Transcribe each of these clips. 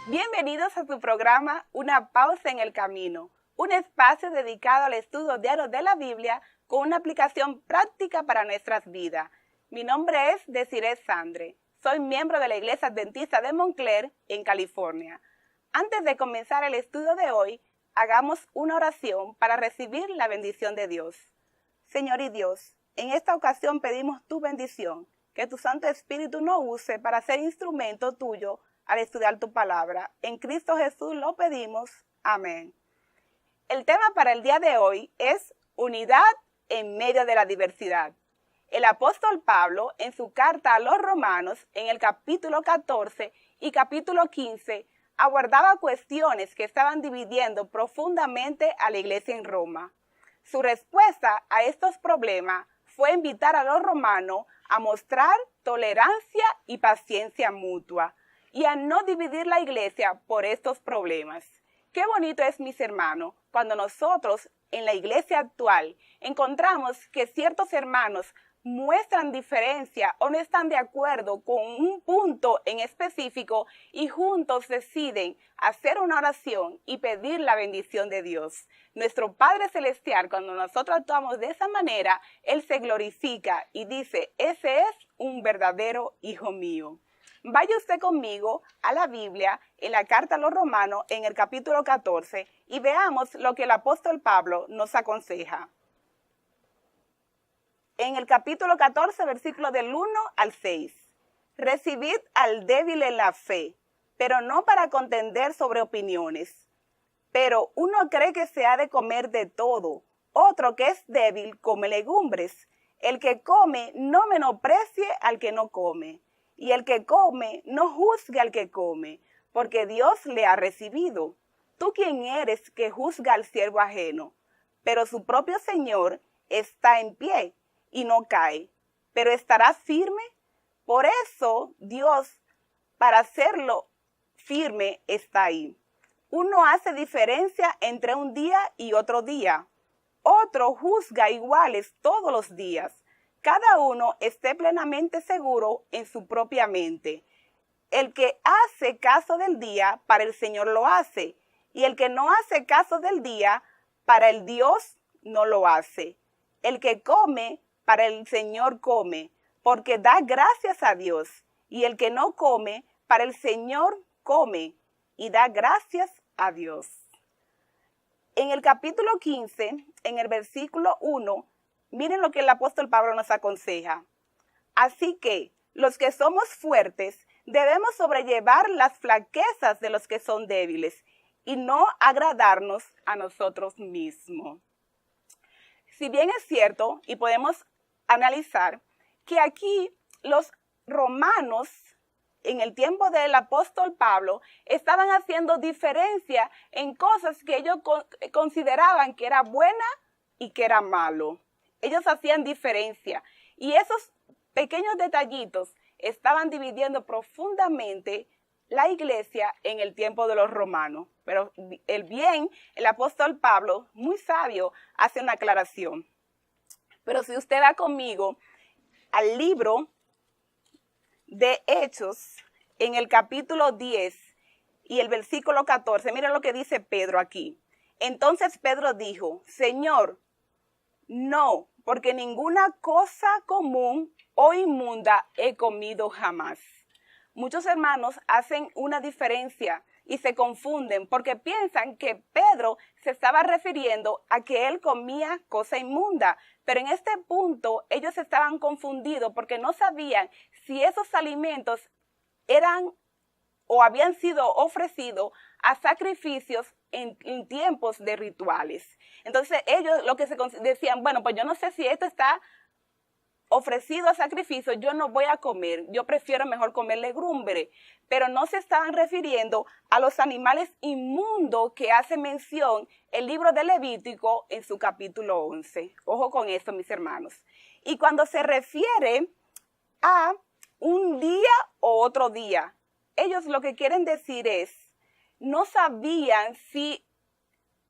Bienvenidos a su programa Una Pausa en el Camino, un espacio dedicado al estudio diario de la Biblia con una aplicación práctica para nuestras vidas. Mi nombre es Desiree Sandre, soy miembro de la Iglesia Adventista de Montclair, en California. Antes de comenzar el estudio de hoy, hagamos una oración para recibir la bendición de Dios. Señor y Dios, en esta ocasión pedimos tu bendición, que tu Santo Espíritu nos use para ser instrumento tuyo al estudiar tu palabra. En Cristo Jesús lo pedimos. Amén. El tema para el día de hoy es unidad en medio de la diversidad. El apóstol Pablo, en su carta a los Romanos, en el capítulo 14 y capítulo 15, abordaba cuestiones que estaban dividiendo profundamente a la iglesia en Roma. Su respuesta a estos problemas fue invitar a los romanos a mostrar tolerancia y paciencia mutua, y a no dividir la iglesia por estos problemas. Qué bonito es, mis hermanos, cuando nosotros en la iglesia actual encontramos que ciertos hermanos muestran diferencia o no están de acuerdo con un punto en específico y juntos deciden hacer una oración y pedir la bendición de Dios. Nuestro Padre Celestial, cuando nosotros actuamos de esa manera, Él se glorifica y dice: ese es un verdadero hijo mío. Vaya usted conmigo a la Biblia, en la carta a los Romanos, en el capítulo 14, y veamos lo que el apóstol Pablo nos aconseja. En el capítulo 14, versículo del 1 al 6. Recibid al débil en la fe, pero no para contender sobre opiniones. Pero uno cree que se ha de comer de todo, otro que es débil come legumbres. El que come no menosprecie al que no come. Y el que come, no juzgue al que come, porque Dios le ha recibido. ¿Tú quién eres que juzga al siervo ajeno? Pero su propio Señor está en pie y no cae, pero estará firme. Por eso Dios, para hacerlo firme, está ahí. Uno hace diferencia entre un día y otro día. Otro juzga iguales todos los días. Cada uno esté plenamente seguro en su propia mente. El que hace caso del día, para el Señor lo hace, y el que no hace caso del día, para el Dios no lo hace. El que come, para el Señor come, porque da gracias a Dios, y el que no come, para el Señor come, y da gracias a Dios. En el capítulo 15, en el versículo 1, miren lo que el apóstol Pablo nos aconseja. Así que los que somos fuertes debemos sobrellevar las flaquezas de los que son débiles y no agradarnos a nosotros mismos. Si bien es cierto, y podemos analizar, que aquí los romanos, en el tiempo del apóstol Pablo, estaban haciendo diferencia en cosas que ellos consideraban que era buena y que era malo. Ellos hacían diferencia y esos pequeños detallitos estaban dividiendo profundamente la iglesia en el tiempo de los romanos. Pero el apóstol Pablo, muy sabio, hace una aclaración. Pero si usted va conmigo al libro de Hechos, en el capítulo 10 y el versículo 14, miren lo que dice Pedro aquí. Entonces Pedro dijo: Señor, no, porque ninguna cosa común o inmunda he comido jamás. Muchos hermanos hacen una diferencia y se confunden porque piensan que Pedro se estaba refiriendo a que él comía cosa inmunda. Pero en este punto ellos estaban confundidos porque no sabían si esos alimentos eran o habían sido ofrecidos a sacrificios en tiempos de rituales. Entonces ellos lo que se decían, bueno, pues yo no sé si esto está ofrecido a sacrificio, yo no voy a comer, yo prefiero mejor comer legumbre. Pero no se estaban refiriendo a los animales inmundos que hace mención el libro de Levítico en su capítulo 11. Ojo con esto, mis hermanos. Y cuando se refiere a un día o otro día, ellos lo que quieren decir es, no sabían si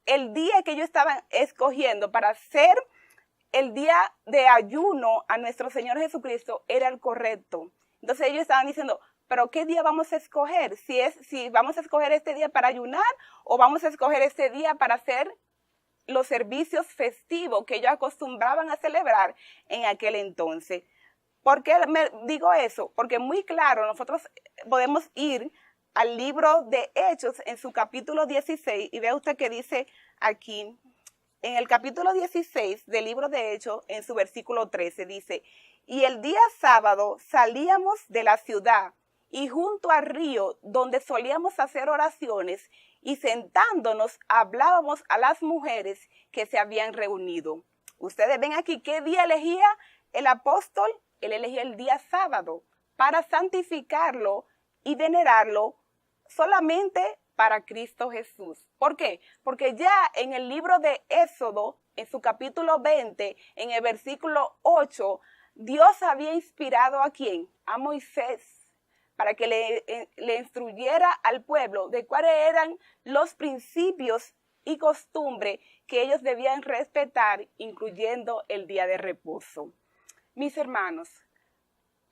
el día que ellos estaban escogiendo para hacer el día de ayuno a nuestro Señor Jesucristo era el correcto. Entonces ellos estaban diciendo, pero ¿qué día vamos a escoger? Si vamos a escoger este día para ayunar o vamos a escoger este día para hacer los servicios festivos que ellos acostumbraban a celebrar en aquel entonces. ¿Por qué me digo eso? Porque muy claro, nosotros podemos ir al libro de Hechos en su capítulo 16 y vea usted que dice aquí, en el capítulo 16 del libro de Hechos, en su versículo 13, dice, y el día sábado salíamos de la ciudad y junto al río donde solíamos hacer oraciones y sentándonos hablábamos a las mujeres que se habían reunido. Ustedes ven aquí qué día elegía el apóstol. Él elegía el día sábado para santificarlo y venerarlo solamente para Cristo Jesús. ¿Por qué? Porque ya en el libro de Éxodo, en su capítulo 20, en el versículo 8, Dios había inspirado ¿a quién? A Moisés, para que le instruyera al pueblo de cuáles eran los principios y costumbres que ellos debían respetar, incluyendo el día de reposo. Mis hermanos,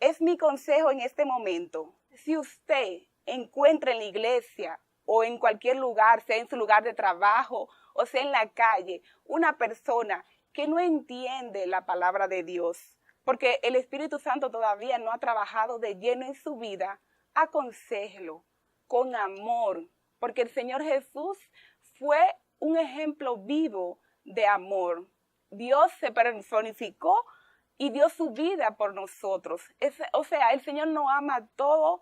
es mi consejo en este momento, si usted encuentra en la iglesia o en cualquier lugar, sea en su lugar de trabajo o sea en la calle, una persona que no entiende la palabra de Dios, porque el Espíritu Santo todavía no ha trabajado de lleno en su vida, aconséjelo con amor, porque el Señor Jesús fue un ejemplo vivo de amor. Dios se personificó y dio su vida por nosotros. O sea, el Señor nos ama a todos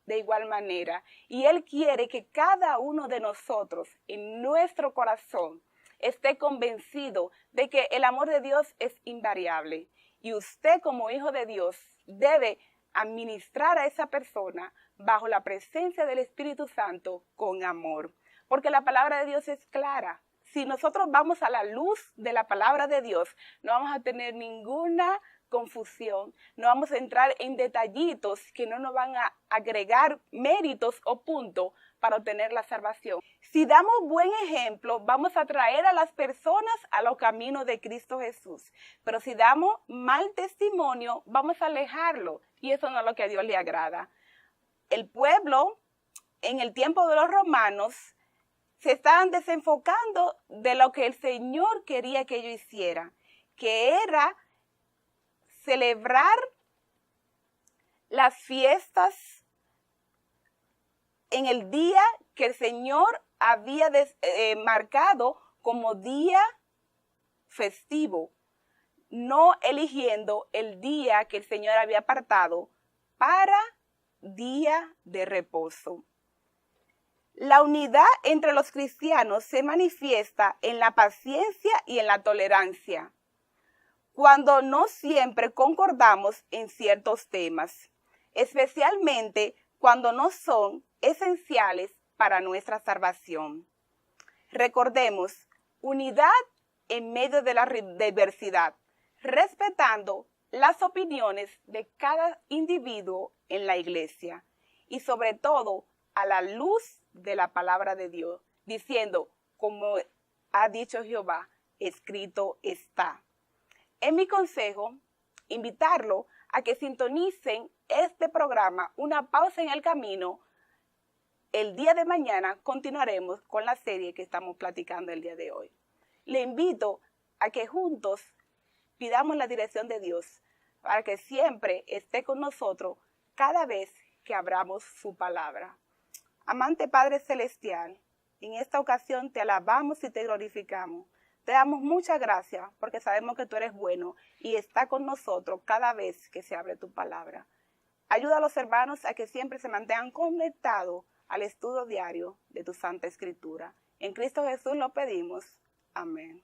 de igual manera. Y Él quiere que cada uno de nosotros en nuestro corazón esté convencido de que el amor de Dios es invariable. Y usted como hijo de Dios debe administrar a esa persona bajo la presencia del Espíritu Santo con amor. Porque la palabra de Dios es clara. Si nosotros vamos a la luz de la palabra de Dios, no vamos a tener ninguna confusión, no vamos a entrar en detallitos que no nos van a agregar méritos o puntos para obtener la salvación. Si damos buen ejemplo, vamos a traer a las personas a los caminos de Cristo Jesús. Pero si damos mal testimonio, vamos a alejarlo y eso no es lo que a Dios le agrada. El pueblo, en el tiempo de los romanos, se estaban desenfocando de lo que el Señor quería que ellos hicieran, que era celebrar las fiestas en el día que el Señor había marcado como día festivo, no eligiendo el día que el Señor había apartado para día de reposo. La unidad entre los cristianos se manifiesta en la paciencia y en la tolerancia, cuando no siempre concordamos en ciertos temas, especialmente cuando no son esenciales para nuestra salvación. Recordemos, unidad en medio de la diversidad, respetando las opiniones de cada individuo en la iglesia y sobre todo a la luz de la palabra de Dios, diciendo, como ha dicho Jehová, escrito está. Es mi consejo invitarlo a que sintonicen este programa, Una pausa en el camino. El día de mañana continuaremos con la serie que estamos platicando el día de hoy. Le invito a que juntos pidamos la dirección de Dios para que siempre esté con nosotros cada vez que abramos su palabra. Amante Padre Celestial, en esta ocasión te alabamos y te glorificamos. Te damos muchas gracias porque sabemos que tú eres bueno y está con nosotros cada vez que se abre tu palabra. Ayuda a los hermanos a que siempre se mantengan conectados al estudio diario de tu Santa Escritura. En Cristo Jesús lo pedimos. Amén.